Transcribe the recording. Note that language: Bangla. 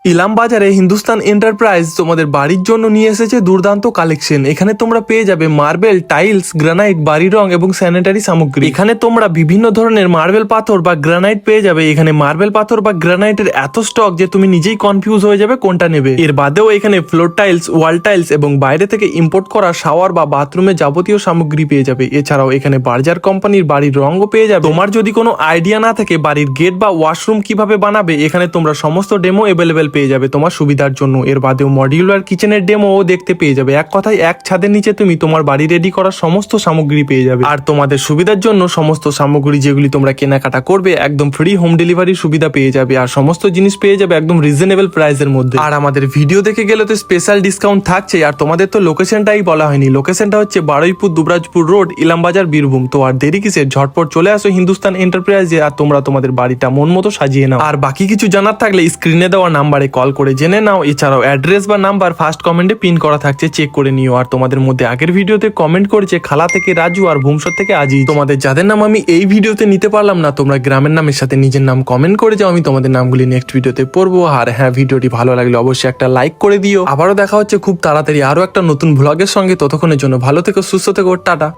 ইলাম বাজারে হিন্দুস্তান এন্টারপ্রাইজ তোমাদের বাড়ির জন্য নিয়ে এসেছে দুর্দান্ত কালেকশন। এখানে তোমরা পেয়ে যাবে মার্বেল, টাইলস, গ্রানাইট, বাড়ি রং এবং স্যানিটারি সামগ্রী। এখানে তোমরা বিভিন্ন ধরনের মার্বেল পাথর বা গ্রানাইট পেয়ে যাবে। এখানে মার্বেল পাথর বা গ্রানাইটের এত স্টক যে তুমি নিজেই কনফিউজ হয়ে যাবে কোনটা নেবে। এর বাদেও এখানে ফ্লোর টাইলস, ওয়াল টাইলস এবং বাইরে থেকে ইম্পোর্ট করা শাওয়ার বা বাথরুমে যাবতীয় সামগ্রী পেয়ে যাবে। এছাড়াও এখানে বার্জার কোম্পানির বাড়ির রঙও পেয়ে যাবে। তোমার যদি কোনো আইডিয়া না থাকে বাড়ির গেট বা ওয়াশরুম কিভাবে বানাবে, এখানে তোমরা সমস্ত ডেমো অ্যাভেলেবেল পেয়ে যাবে তোমার সুবিধার জন্য। এর বাদেও মডিউলার কিচেনের ডেমোও দেখতে পেয়ে যাবে। এক কথায় এক ছাদের নিচে তুমি তোমার বাড়ি রেডি করার সমস্ত সামগ্রী পেয়ে যাবে। আর তোমাদের সুবিধার জন্য সমস্ত সামগ্রী যেগুলি তোমরা কেনাকাটা করবে একদম ফ্রি হোম ডেলিভারির সুবিধা পেয়ে যাবে। আর সমস্ত জিনিস পেয়ে যাবে একদম রিজনেবল প্রাইসের মধ্যে। আর আমাদের ভিডিও দেখে গেলে তো স্পেশাল ডিসকাউন্ট থাকছে। আর তোমাদের তো লোকেশনটাই বলা হয়নি, লোকেশনটা হচ্ছে বারুইপুর দুবরাজপুর রোড, ইলামবাজার, বীরভূম। তো আর দেরি কিসের, ঝটপট চলে আসো হিন্দুস্তান এন্টারপ্রাইজে আর তোমরা তোমাদের বাড়িটা মন মতো সাজিয়ে নাও। আর বাকি কিছু জানার থাকলে স্ক্রিনে দেওয়া নাম্বারে কল করে জেনে নাও। এছাড়াও অ্যাড্রেস বা নাম্বার ফার্স্ট কমেন্টে পিন করা থাকছে, চেক করে নিও। আর তোমাদের মধ্যে আগের ভিডিওতে কমেন্ট করেছে খালা থেকে রাজু আর ভুমসর থেকে আজিজ। তোমাদের যাদের নাম আমি এই ভিডিওতে নিতে পারলাম না, তোমরা গ্রামের নামের সাথে নিজের নাম কমেন্ট করে যাও, আমি তোমাদের নামগুলি নেক্সট ভিডিওতে পড়বো। আর হ্যাঁ, ভিডিওটি ভালো লাগলে অবশ্যই একটা লাইক করে দিও। আবারও দেখা হচ্ছে খুব তাড়াতাড়ি আরো একটা নতুন ভ্লগের সঙ্গে। ততক্ষণের জন্য ভালো থেকো, সুস্থ থেকো, টাটা।